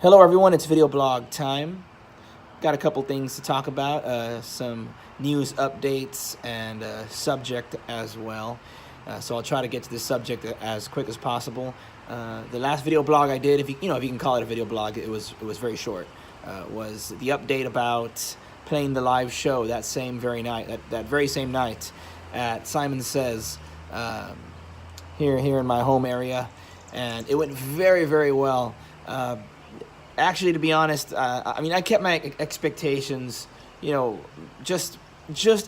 Hello everyone, it's video blog time. Got a couple things to talk about, some news updates and subject as well. So I'll try to get to this subject as quick as possible. The last video blog I did, if you can call it a video blog, it was very short. Was the update about playing the live show that very same night at Simon Says here in my home area, and it went very well. Actually, to be honest, I kept my expectations, just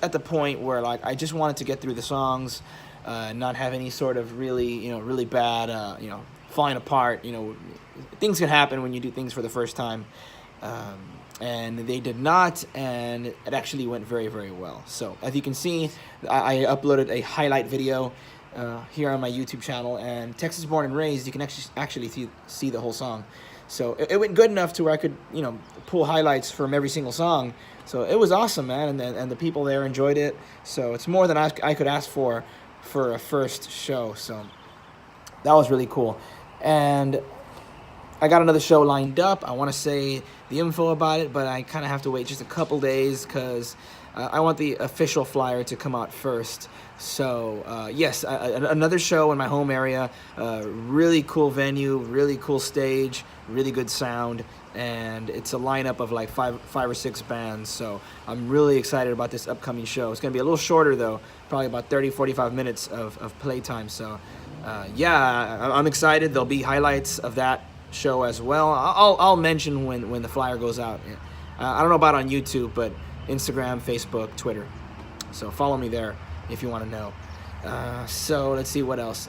at the point where I just wanted to get through the songs, not have any sort of really bad, falling apart. Things can happen when you do things for the first time, and they did not, and it actually went very well. So as you can see, I uploaded a highlight video here on my YouTube channel, and Texas Born and Raised, you can actually see the whole song. So it went good enough to where I could, pull highlights from every single song. So it was awesome, man, and the people there enjoyed it. So it's more than I could ask for a first show. So that was really cool. And I got another show lined up. I want to say the info about it, but I kind of have to wait just a couple days because I want the official flyer to come out first. So yes, another show in my home area, really cool venue, really cool stage, really good sound, and it's a lineup of like five or six bands. So I'm really excited about this upcoming show. It's gonna be a little shorter though, probably about 30-45 minutes of playtime. So yeah, I'm excited. There'll be highlights of that show as well. I'll mention when the flyer goes out. I don't know about on YouTube, but Instagram, Facebook, Twitter. So follow me there if you want to know. So let's see what else.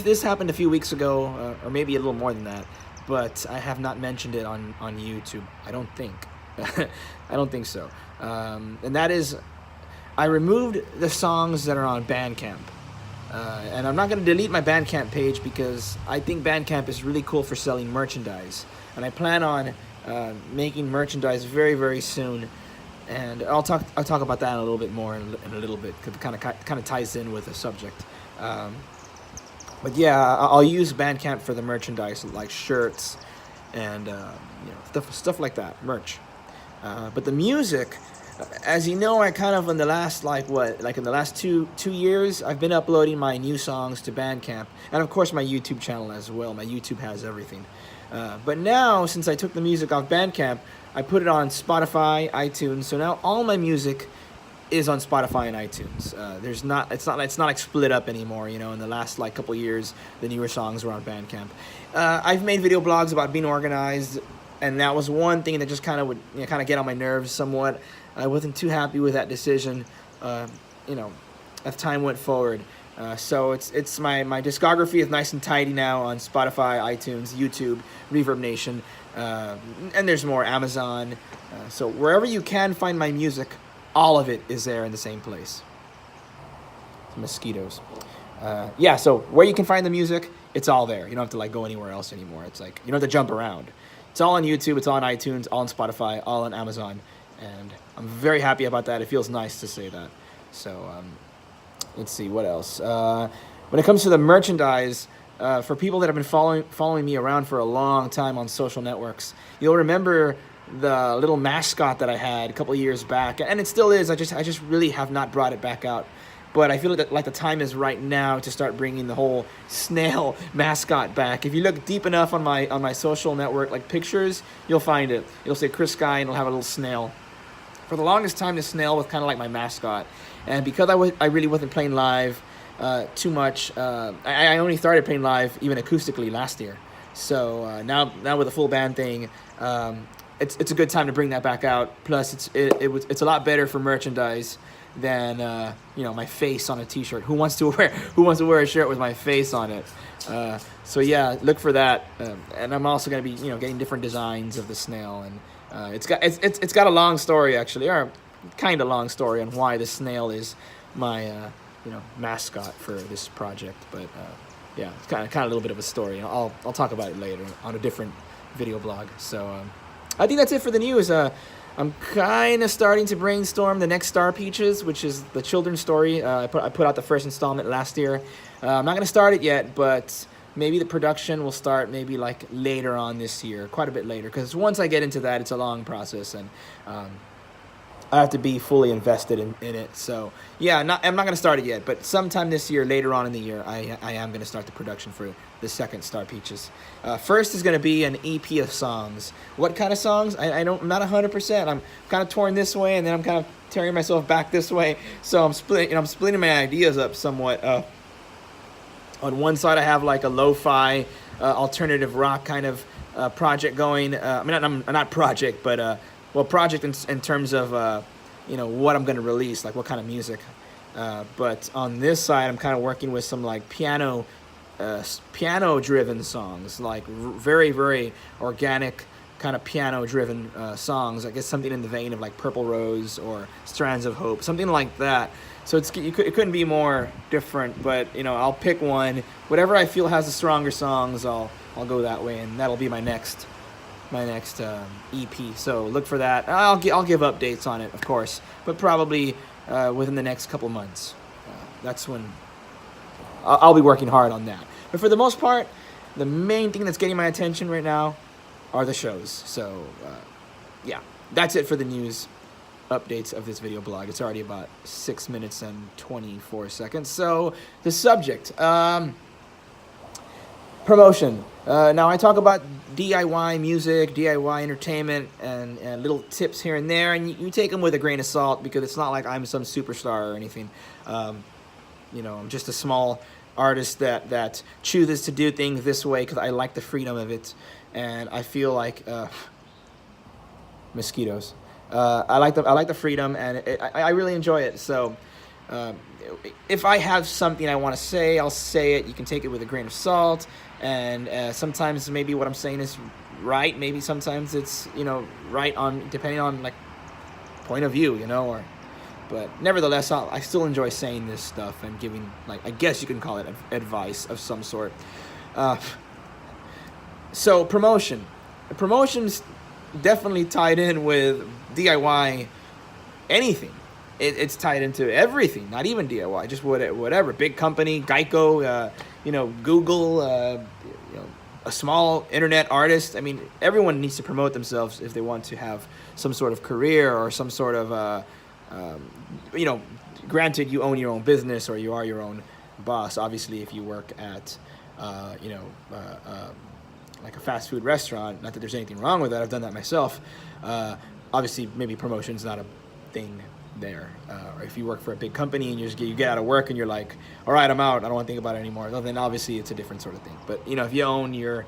This happened a few weeks ago, or maybe a little more than that, but I have not mentioned it on YouTube. I don't think. I don't think so. And that is, I removed the songs that are on Bandcamp. And I'm not going to delete my Bandcamp page because I think Bandcamp is really cool for selling merchandise. And I plan on making merchandise very soon. And I'll talk about that a little bit more in a little bit, because it kind of ties in with the subject. But yeah, I'll use Bandcamp for the merchandise, like shirts and stuff like that, merch. But the music, as you know, I kind of in the last in the last two years, I've been uploading my new songs to Bandcamp, and of course my YouTube channel as well. My YouTube has everything. But now, since I took the music off Bandcamp, I put it on Spotify, iTunes. So now all my music is on Spotify and iTunes. It's not like split up anymore. In the last couple years, the newer songs were on Bandcamp. I've made video blogs about being organized, and that was one thing that just kind of would get on my nerves somewhat. I wasn't too happy with that decision. As time went forward. So it's my discography is nice and tidy now on Spotify, iTunes, YouTube, Reverb Nation, and there's more, Amazon. So wherever you can find my music, all of it is there in the same place. Mosquitoes. Yeah, so where you can find the music, it's all there. You don't have to go anywhere else anymore. It's you don't have to jump around. It's all on YouTube, it's all on iTunes, all on Spotify, all on Amazon, and I'm very happy about that. It feels nice to say that. So let's see what else. When it comes to the merchandise, for people that have been following me around for a long time on social networks, you'll remember the little mascot that I had a couple years back, and it still is. I just really have not brought it back out. But I feel like the time is right now to start bringing the whole snail mascot back. If you look deep enough on my social network pictures, you'll find it. It'll say Chris Guy, and it'll have a little snail. For the longest time, the snail was kind of like my mascot. And because I really wasn't playing live too much, I only started playing live even acoustically last year. So now with the full band thing, it's a good time to bring that back out. Plus, it's a lot better for merchandise than my face on a T-shirt. Who wants to wear a shirt with my face on it? So yeah, look for that. And I'm also gonna be getting different designs of the snail, and it's got a long story actually, or kind of long story on why the snail is my mascot for this project. But yeah, it's kind of a little bit of a story. I'll talk about it later on a different video blog. So I think that's it for the news. I'm kind of starting to brainstorm the next Star Peaches, which is the children's story. I put out the first installment last year. I'm not going to start it yet, but maybe the production will start maybe like later on this year, quite a bit later, because once I get into that, it's a long process, and I have to be fully invested in it. So yeah, I'm not going to start it yet, but sometime this year, later on in the year, I am going to start the production for the second Star Peaches. First is going to be an EP of songs. What kind of songs? I'm not 100%. I'm kind of torn this way, and then I'm kind of tearing myself back this way. So I'm splitting my ideas up somewhat. On one side, I have like a lo-fi alternative rock kind of project going. I mean, not project, but well, project in terms of what I'm going to release, like what kind of music. But on this side, I'm kind of working with some like piano-driven songs, like very, very organic kind of piano-driven songs. I guess something in the vein of like Purple Rose or Strands of Hope, something like that. So it couldn't be more different. But I'll pick one. Whatever I feel has the stronger songs, I'll go that way, and that'll be my next EP. So look for that. I'll give updates on it, of course, but probably within the next couple months. That's when I'll be working hard on that. But for the most part, the main thing that's getting my attention right now are the shows. So yeah, that's it for the news updates of this video blog. It's already about 6 minutes and 24 seconds. So the subject, promotion. Now I talk about DIY music, DIY entertainment, and little tips here and there, and you take them with a grain of salt, because it's not like I'm some superstar or anything. I'm just a small artist that chooses to do things this way because I like the freedom of it, and I feel like mosquitoes. I like the freedom, and I really enjoy it. So if I have something I want to say, I'll say it. You can take it with a grain of salt, and sometimes maybe what I'm saying is right. Maybe sometimes it's right on depending on like point of view, but nevertheless, I still enjoy saying this stuff and giving, like, I guess you can call it advice of some sort. So promotion's definitely tied in with DIY anything. It's tied into everything, not even DIY, just whatever. Big company, Geico, Google, a small internet artist. I mean, everyone needs to promote themselves if they want to have some sort of career or some sort of, granted, you own your own business or you are your own boss. Obviously, if you work at, like a fast food restaurant, not that there's anything wrong with that. I've done that myself. Obviously, maybe promotion's not a thing there. Or if you work for a big company and you get out of work and you're like, all right, I'm out, I don't want to think about it anymore, well, then obviously it's a different sort of thing. But if you own your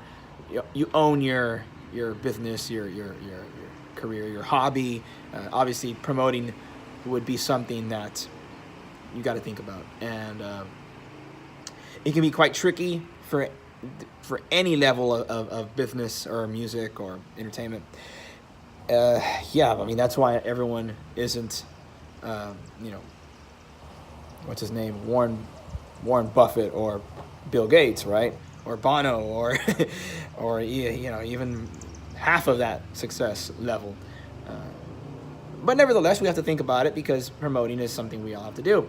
business, your career, your hobby, obviously promoting would be something that you got to think about, and it can be quite tricky for any level of business or music or entertainment. Yeah, I mean, that's why everyone isn't, what's his name, Warren Buffett or Bill Gates, right? Or Bono, or even half of that success level. But nevertheless, we have to think about it, because promoting is something we all have to do.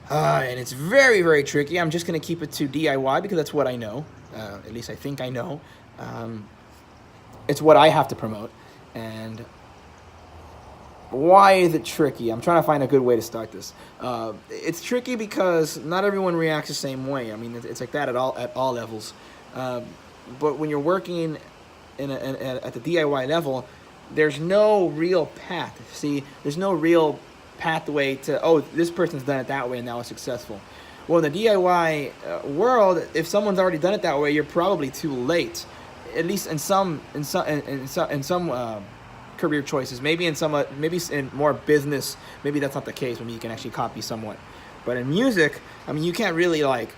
And it's very, very tricky. I'm just going to keep it to DIY because that's what I know. At least I think I know. It's what I have to promote. And why is it tricky? I'm trying to find a good way to start this. It's tricky because not everyone reacts the same way. I mean, it's like that at all levels. But when you're working at the DIY level, there's no real path. See, there's no real pathway to, oh, this person's done it that way and now it's successful. Well, in the DIY world, if someone's already done it that way, you're probably too late. At least in some career choices. Maybe in more business, maybe that's not the case. Maybe you can actually copy somewhat. But in music, I mean, you can't really and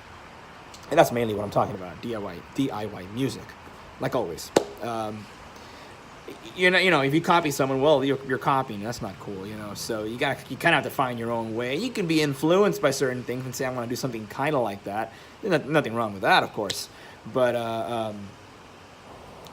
that's mainly what I'm talking about. DIY music, like always. If you copy someone, well, you're copying. That's not cool, So you kind of have to find your own way. You can be influenced by certain things and say, I want to do something kind of like that. There's nothing wrong with that, of course. But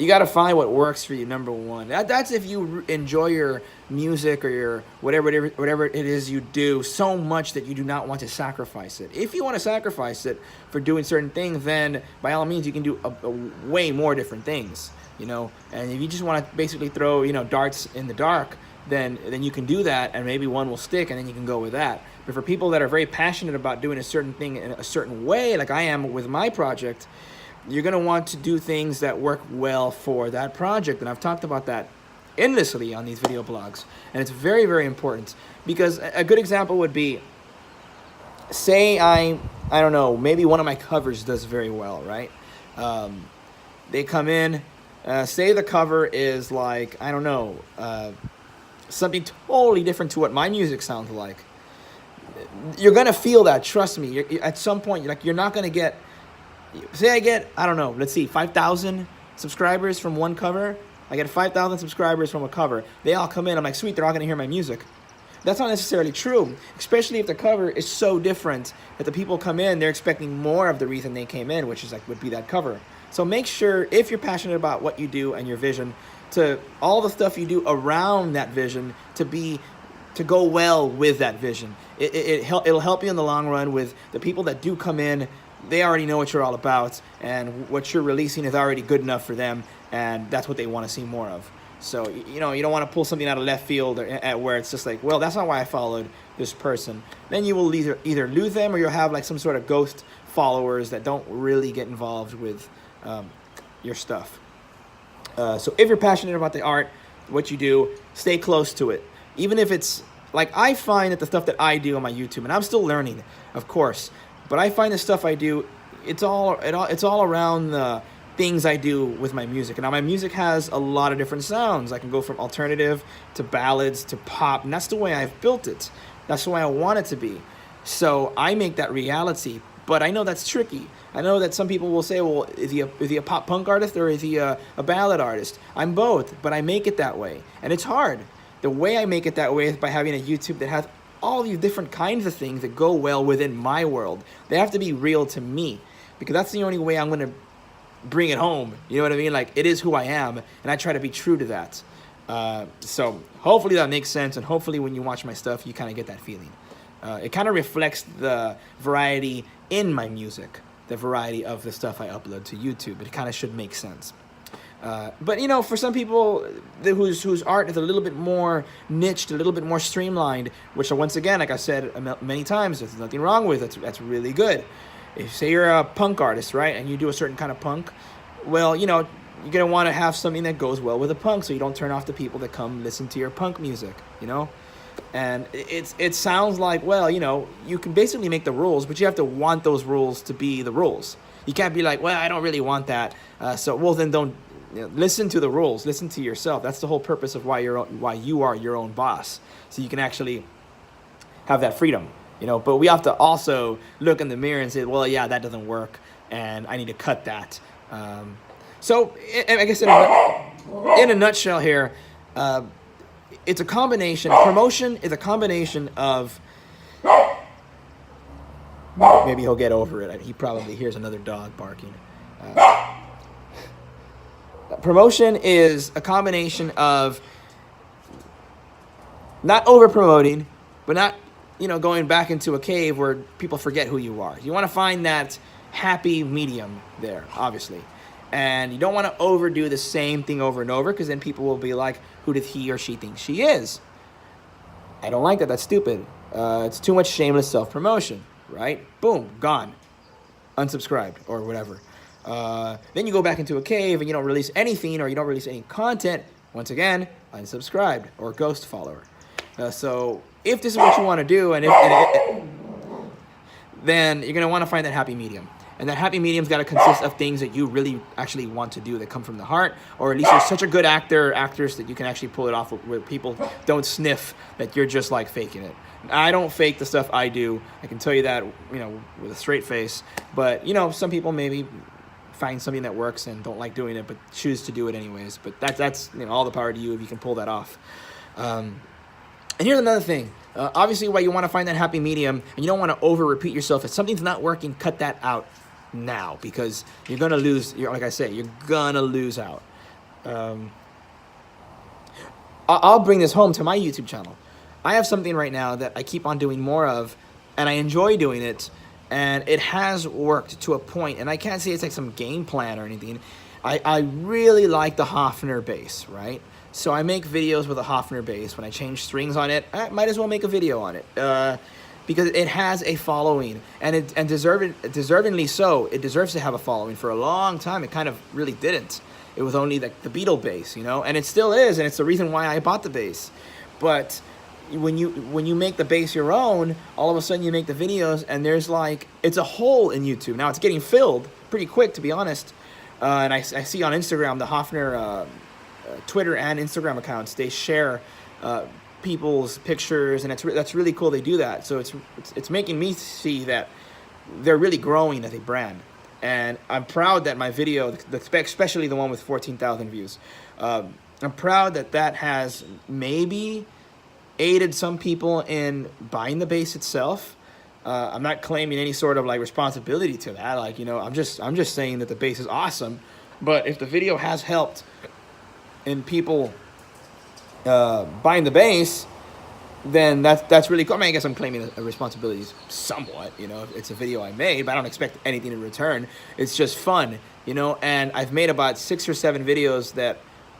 You got to find what works for you. Number one, that's if you enjoy your music or your whatever it is you do so much that you do not want to sacrifice it. If you want to sacrifice it for doing certain things, then by all means you can do a way more different things. And if you just want to basically throw darts in the dark, then you can do that, and maybe one will stick, and then you can go with that. But for people that are very passionate about doing a certain thing in a certain way, like I am with my project, you're going to want to do things that work well for that project. And I've talked about that endlessly on these video blogs. And it's very, very important, because a good example would be, say I don't know, maybe one of my covers does very well, right? They come in, say the cover is like, I don't know, something totally different to what my music sounds like. You're going to feel that, trust me. At some point, you're not going to get, say I get, I don't know, let's see, 5,000 subscribers from one cover. I get 5,000 subscribers from a cover. They all come in. I'm like, sweet, they're all going to hear my music. That's not necessarily true, especially if the cover is so different that the people come in, they're expecting more of the reason they came in, which is would be that cover. So make sure, if you're passionate about what you do and your vision, to all the stuff you do around that vision to go well with that vision. It'll help you in the long run with the people that do come in. They already know what you're all about, and what you're releasing is already good enough for them, and that's what they want to see more of. So, you don't want to pull something out of left field where it's just like, well, that's not why I followed this person. Then you will either lose them, or you'll have like some sort of ghost followers that don't really get involved with your stuff. So if you're passionate about the art, what you do, stay close to it. Even if it's, like, I find that the stuff that I do on my YouTube, and I'm still learning, of course, but I find the stuff I do, it's all around the things I do with my music. And now my music has a lot of different sounds. I can go from alternative to ballads to pop, and that's the way I've built it. That's the way I want it to be. So I make that reality, but I know that's tricky. I know that some people will say, well, is he a pop punk artist, or is he a ballad artist? I'm both, but I make it that way. And it's hard. The way I make it that way is by having a YouTube that has all these different kinds of things that go well within my world. They have to be real to me, because that's the only way I'm going to bring it home. You know what I mean? Like, it is who I am, and I try to be true to that. So hopefully that makes sense, and hopefully when you watch my stuff, you kind of get that feeling. It kind of reflects the variety in my music, the variety of the stuff I upload to YouTube. It kind of should make sense. But for some people whose art is a little bit more niched, a little bit more streamlined, which once again, like I said many times, there's nothing wrong with it. That's really good. If, say, you're a punk artist, right, and you do a certain kind of punk, well, you're going to want to have something that goes well with a punk, so you don't turn off the people that come listen to your punk music, And it sounds like, well, you can basically make the rules, but you have to want those rules to be the rules. You can't be like, well, I don't really want that, then don't. Listen to the rules. Listen to yourself. That's the whole purpose of why you are your own boss, so you can actually have that freedom. But we have to also look in the mirror and say, well, yeah, that doesn't work, and I need to cut that. So I guess in a nutshell here, it's a combination. Promotion is a combination of. Maybe he'll get over it. He probably hears another dog barking. Promotion is a combination of not over-promoting, but not, going back into a cave where people forget who you are. You want to find that happy medium there, obviously. And you don't want to overdo the same thing over and over, because then people will be like, who does he or she think she is? I don't like that. That's stupid. It's too much shameless self-promotion, right? Boom, gone. Unsubscribed or whatever. Then you go back into a cave and you don't release anything, or you don't release any content. Once again, unsubscribed or ghost follower. So if this is what you want to do, then you're going to want to find that happy medium. And that happy medium's got to consist of things that you really actually want to do, that come from the heart, or at least you're such a good actor or actress that you can actually pull it off where people don't sniff that you're just like faking it. I don't fake the stuff I do. I can tell you that, with a straight face. But, some people maybe find something that works and don't like doing it, but choose to do it anyways. But that's all the power to you if you can pull that off. And here's another thing. Obviously, why you want to find that happy medium, and you don't want to over-repeat yourself. If something's not working, cut that out now, because you're going to lose. Like I said, you're going to lose out. Um, I'll bring this home to my YouTube channel. I have something right now that I keep on doing more of, and I enjoy doing it, and it has worked to a point, and I can't say it's like some game plan or anything. I really like the Hofner bass, right? So I make videos with a Hofner bass. When I change strings on it, I might as well make a video on it. Because it has a following, and deservingly so. It deserves to have a following. For a long time, it kind of really didn't. It was only the Beatle bass, you know, and it still is, and it's the reason why I bought the bass. But when you make the bass your own, all of a sudden you make the videos, and there's like, it's a hole in YouTube. Now it's getting filled pretty quick, to be honest. And I see on Instagram, the Hofner Twitter and Instagram accounts, they share people's pictures, and that's really cool. They do that, so it's making me see that they're really growing as a brand, and I'm proud that my video, especially the one with 14,000 views, I'm proud that has maybe aided some people in buying the bass itself. I'm not claiming any sort of like responsibility to that. Like, you know, I'm just saying that the bass is awesome. But if the video has helped in people buying the bass, then that's really cool. I mean, I guess I'm claiming a responsibility somewhat. You know, it's a video I made, but I don't expect anything in return. It's just fun, you know. And I've made about 6 or 7 videos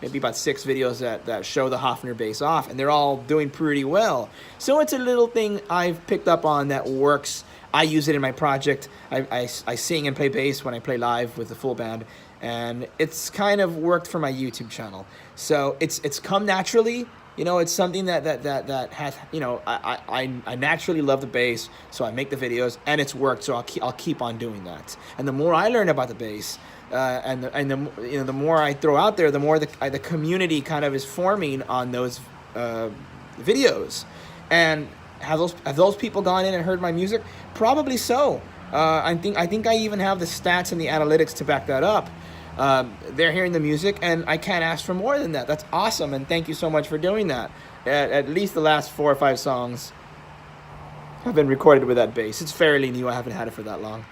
maybe about 6 videos that show the Hofner bass off, and they're all doing pretty well. So it's a little thing I've picked up on that works. I use it in my project. I sing and play bass when I play live with the full band, and it's kind of worked for my YouTube channel. So it's come naturally. You know, it's something that has, you know, I naturally love the bass, so I make the videos, and it's worked. So I'll keep on doing that. And the more I learn about the bass, and the more I throw out there, the more the community kind of is forming on those videos. And have those people gone in and heard my music? Probably so. I think I even have the stats and the analytics to back that up. They're hearing the music, and I can't ask for more than that. That's awesome, and thank you so much for doing that. At least the last 4 or 5 songs have been recorded with that bass. It's fairly new. I haven't had it for that long.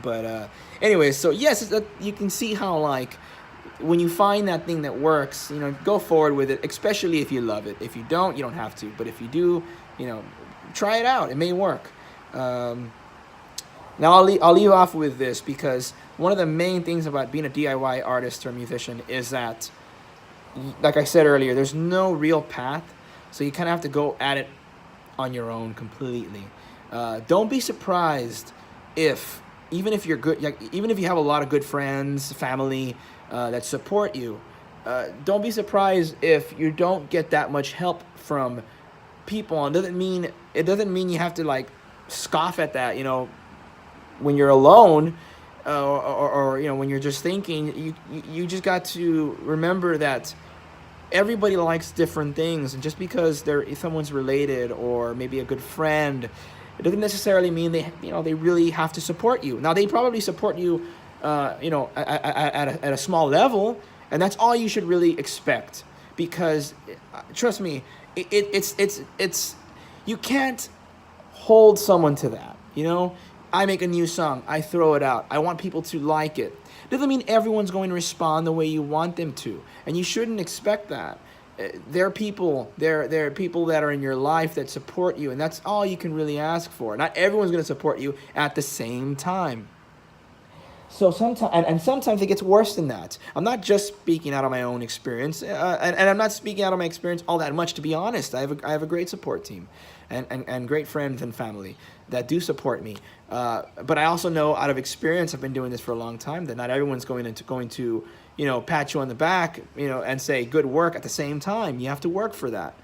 But anyway, so yes, you can see how, like, when you find that thing that works, you know, go forward with it, especially if you love it. If you don't, you don't have to. But if you do, you know, try it out. It may work. Now I'll leave off with this, because one of the main things about being a DIY artist or musician is that, like I said earlier, there's no real path. So you kind of have to go at it on your own completely. Don't be surprised if, even if you're good, like, even if you have a lot of good friends, family that support you, don't be surprised if you don't get that much help from people. And it doesn't mean you have to like scoff at that, you know, when you're alone, or you know, when you're just thinking. You just got to remember that everybody likes different things, and just because someone's related or maybe a good friend, it doesn't necessarily mean they really have to support you. Now, they probably support you, you know, at a small level, and that's all you should really expect. Because trust me, it's you can't hold someone to that. You know, I make a new song, I throw it out, I want people to like it. Doesn't mean everyone's going to respond the way you want them to, and you shouldn't expect that. There are people that are in your life that support you, and that's all you can really ask for. Not everyone's going to support you at the same time. So sometimes it gets worse than that. I'm not just speaking out of my own experience, and I'm not speaking out of my experience all that much, to be honest. I have a great support team, and great friends and family that do support me. But I also know out of experience, I've been doing this for a long time, that not everyone's going to you know, pat you on the back, you know, and say good work at the same time. You have to work for that.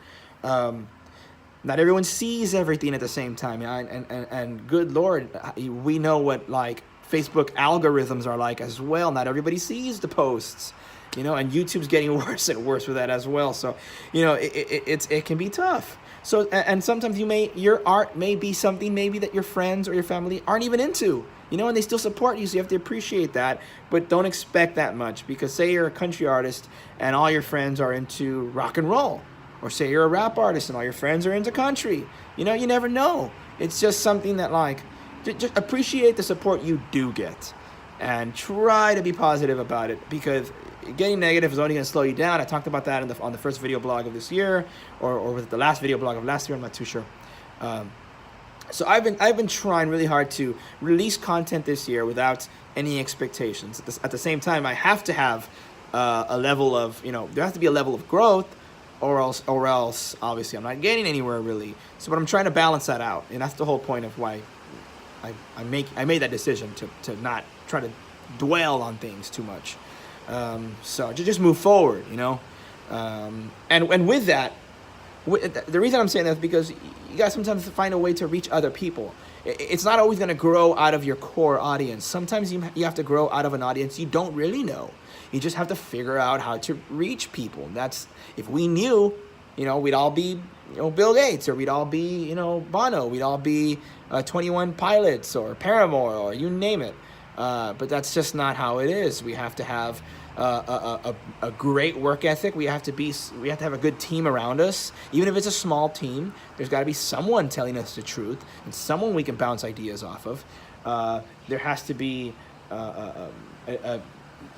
Not everyone sees everything at the same time, and good Lord, we know what like Facebook algorithms are like as well. Not everybody sees the posts, you know, and YouTube's getting worse and worse with that as well. So, you know, it can be tough. So, and sometimes your art may be something maybe that your friends or your family aren't even into, you know, and they still support you. So you have to appreciate that, but don't expect that much, because say you're a country artist and all your friends are into rock and roll, or say you're a rap artist and all your friends are into country. You know, you never know. It's just something that, like, just appreciate the support you do get. and try to be positive about it, because getting negative is only going to slow you down. I talked about that on the first video blog of this year, or was it the last video blog of last year? I'm not too sure. So I've been trying really hard to release content this year without any expectations. At the same time, I have to have a level of, there has to be a level of growth, or else obviously I'm not getting anywhere really. So, but I'm trying to balance that out, and that's the whole point of why I made that decision to not try to dwell on things too much. So to just move forward, and with that, the reason I'm saying that is because you guys sometimes find a way to reach other people. It's not always going to grow out of your core audience. Sometimes you have to grow out of an audience you don't really know. You just have to figure out how to reach people. That's, if we knew, we'd all be, Bill Gates, or we'd all be, Bono, we'd all be 21 Pilots or Paramore, or you name it. But that's just not how it is. We have to have a great work ethic. We have to have a good team around us. Even if it's a small team, there's got to be someone telling us the truth and someone we can bounce ideas off of. There has to be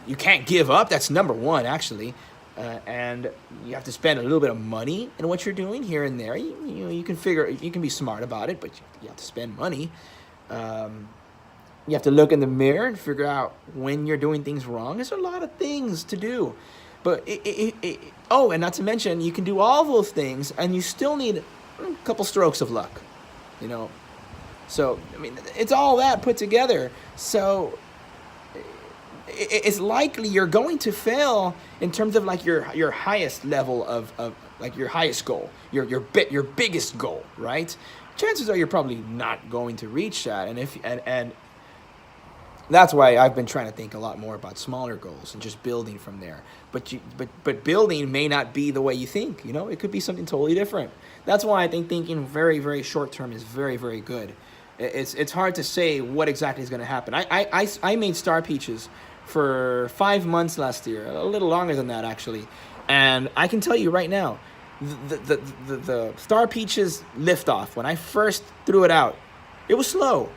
you can't give up. That's number one, actually. And you have to spend a little bit of money in what you're doing here and there. You can be smart about it, but you have to spend money. You have to look in the mirror and figure out when you're doing things wrong. There's a lot of things to do. But and not to mention, you can do all those things and you still need a couple strokes of luck, So, it's all that put together. So it's likely you're going to fail in terms of like your highest level of like your highest goal, your biggest goal, right? Chances are you're probably not going to reach that. And that's why I've been trying to think a lot more about smaller goals and just building from there. But building may not be the way you think. It could be something totally different. That's why I think thinking very, very short term is very, very good. It's hard to say what exactly is going to happen. I made Star Peaches for 5 months last year, a little longer than that actually, and I can tell you right now, the Star Peaches liftoff, when I first threw it out, it was slow.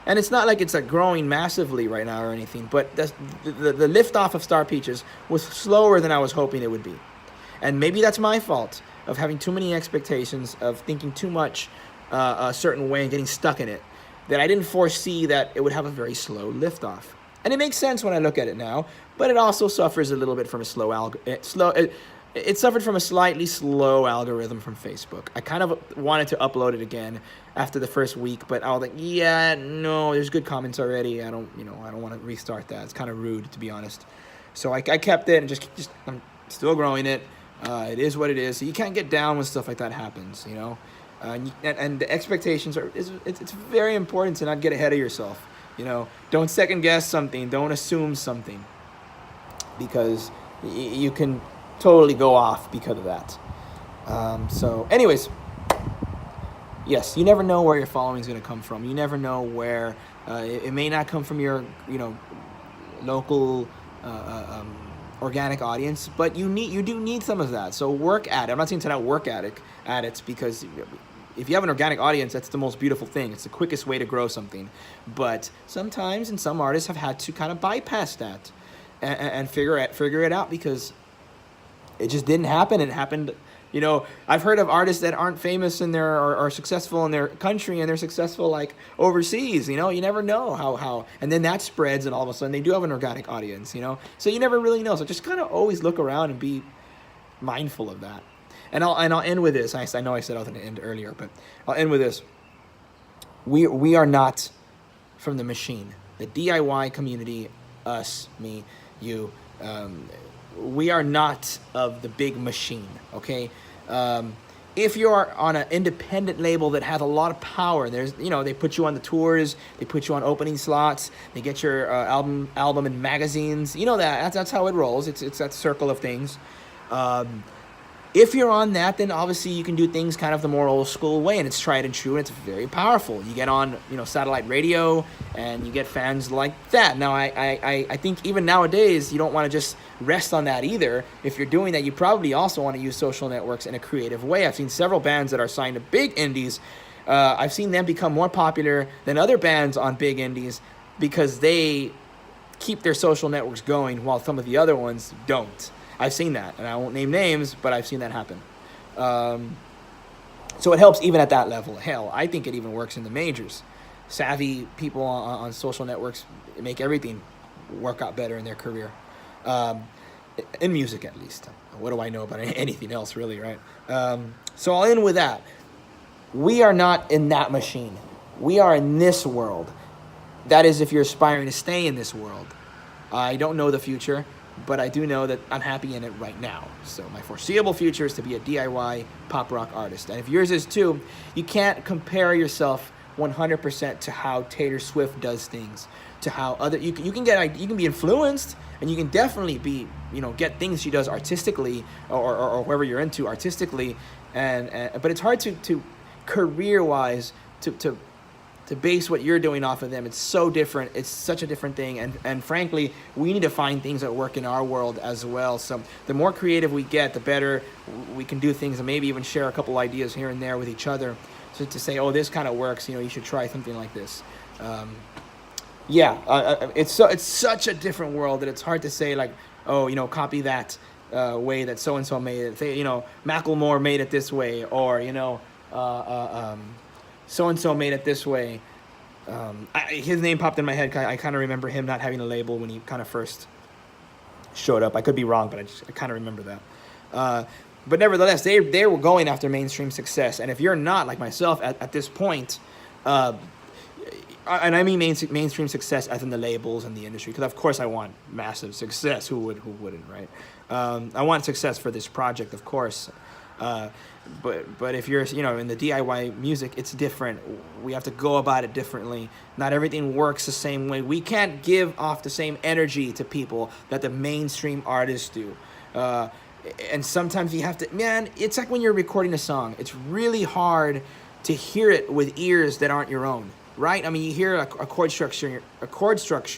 And it's not like it's like growing massively right now or anything, but the liftoff of Star Peaches was slower than I was hoping it would be. And maybe that's my fault of having too many expectations, of thinking too much a certain way and getting stuck in it, that I didn't foresee that it would have a very slow liftoff. And it makes sense when I look at it now, but it also suffers a little bit from it suffered from a slightly slow algorithm from Facebook. I kind of wanted to upload it again after the first week, but I was like, there's good comments already. I don't want to restart that. It's kind of rude, to be honest. So I kept it and just I'm still growing it. It is what it is. So you can't get down when stuff like that happens, and the expectations it's very important to not get ahead of yourself. Don't second guess something. Don't assume something, because you can totally go off because of that. So anyways, yes, you never know where your following is going to come from. You never know where it may not come from your local organic audience, but you do need some of that. So work at it. I'm not saying to not work at it, because if you have an organic audience, that's the most beautiful thing. It's the quickest way to grow something. But sometimes, and some artists have had to kind of bypass that and figure it out, because it just didn't happen. It happened, I've heard of artists that aren't famous in their or successful in their country, and they're successful like overseas. You never know how, and then that spreads, and all of a sudden they do have an organic audience. So you never really know. So just kind of always look around and be mindful of that. And I'll end with this. I know I said I was going to end earlier, but I'll end with this. We are not from the machine. The DIY community, us, me, you. We are not of the big machine, okay? If you're on an independent label that has a lot of power, they put you on the tours, they put you on opening slots, they get your album in magazines. That's how it rolls. It's that circle of things. If you're on that, then obviously you can do things kind of the more old school way, and it's tried and true, and it's very powerful. You get on, satellite radio, and you get fans like that. Now, I think even nowadays, you don't want to just rest on that either. If you're doing that, you probably also want to use social networks in a creative way. I've seen several bands that are signed to big indies. I've seen them become more popular than other bands on big indies because they keep their social networks going while some of the other ones don't. I've seen that, and I won't name names, but I've seen that happen. So it helps even at that level. Hell, I think it even works in the majors. Savvy people on social networks make everything work out better in their career. In music, at least. What do I know about anything else, really, right? So I'll end with that. We are not in that machine. We are in this world. That is if you're aspiring to stay in this world. I don't know the future, but I do know that I'm happy in it right now. So my foreseeable future is to be a DIY pop rock artist. And if yours is too, you can't compare yourself 100% to how Taylor Swift does things, to how other you can be influenced, and you can definitely be, get things she does artistically or whoever you're into artistically, but it's hard to career-wise to base what you're doing off of them. It's so different. It's such a different thing. And frankly, we need to find things that work in our world as well. So the more creative we get, the better we can do things, and maybe even share a couple ideas here and there with each other. So to say, oh, this kind of works, you should try something like this. It's such a different world that it's hard to say, like, oh, copy that way that so-and-so made it. Say, Macklemore made it this way, or, so-and-so made it this way. His name popped in my head. I kind of remember him not having a label when he kind of first showed up. I could be wrong, but I kind of remember that. But nevertheless, they were going after mainstream success. And if you're not, like myself, at this point, and I mean mainstream success as in the labels and the industry, because of course I want massive success. Who wouldn't, right? I want success for this project, of course. But if you're, in the DIY music, it's different. We have to go about it differently. Not everything works the same way. We can't give off the same energy to people that the mainstream artists do. And sometimes you have to, it's like when you're recording a song. It's really hard to hear it with ears that aren't your own, right? I mean, you hear a chord structure,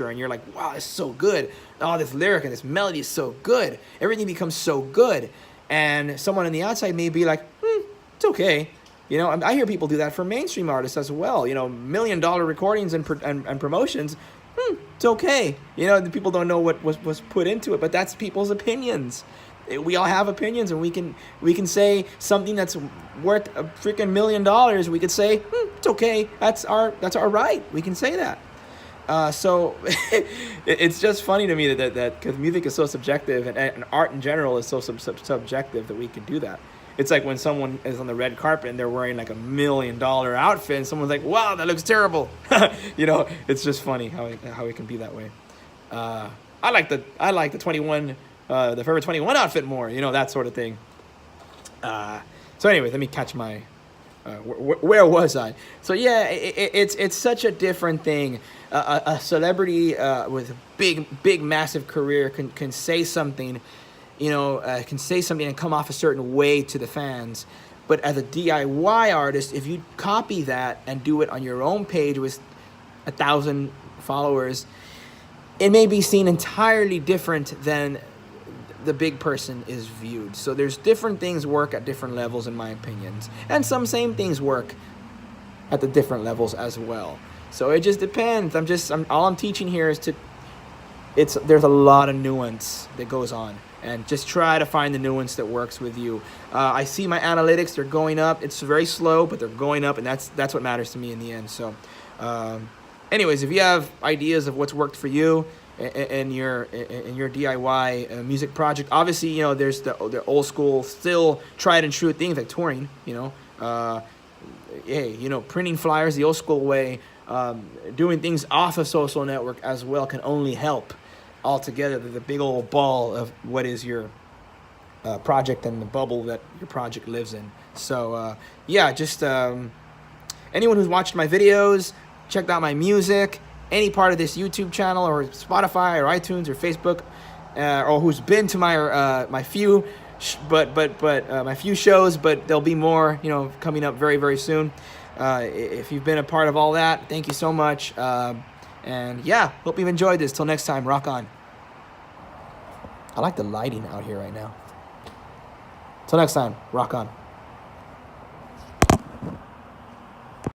and you're like, wow, it's so good. Oh, this lyric and this melody is so good. Everything becomes so good. And someone on the outside may be like, it's okay. I hear people do that for mainstream artists as well. $1 million recordings and promotions. It's okay. The people don't know what was put into it, but that's people's opinions. We all have opinions, and we can say something that's worth a freaking $1 million. We could say, it's okay. That's our right. We can say that. So it's just funny to me that because music is so subjective, and art in general is so subjective, that we can do that. It's like when someone is on the red carpet and they're wearing like $1 million outfit, and someone's like, wow, that looks terrible. It's just funny how it can be that way. I like the 21, the Forever 21 outfit more, that sort of thing. So anyway, let me catch my, where was I? So yeah, it's such a different thing. A celebrity with a big, massive career can say something, can say something and come off a certain way to the fans. But as a DIY artist, if you copy that and do it on your own page with 1,000 followers, it may be seen entirely different than the big person is viewed. So there's different things work at different levels, in my opinions, and some same things work at the different levels as well. So it just depends. All I'm teaching here is there's a lot of nuance that goes on, and just try to find the nuance that works with you. I see my analytics, they're going up. It's very slow, but they're going up, and that's what matters to me in the end. So anyways, if you have ideas of what's worked for you in your DIY music project, obviously, there's the old school, still tried and true things like touring, printing flyers the old school way, doing things off a social network as well can only help altogether the big old ball of what is your project and the bubble that your project lives in. So just anyone who's watched my videos, checked out my music, any part of this YouTube channel or Spotify or iTunes or Facebook, or who's been to my my few shows, but there'll be more coming up very, very soon. If you've been a part of all that, thank you so much. And yeah, hope you've enjoyed this. Till next time, rock on. I like the lighting out here right now. Till next time, rock on.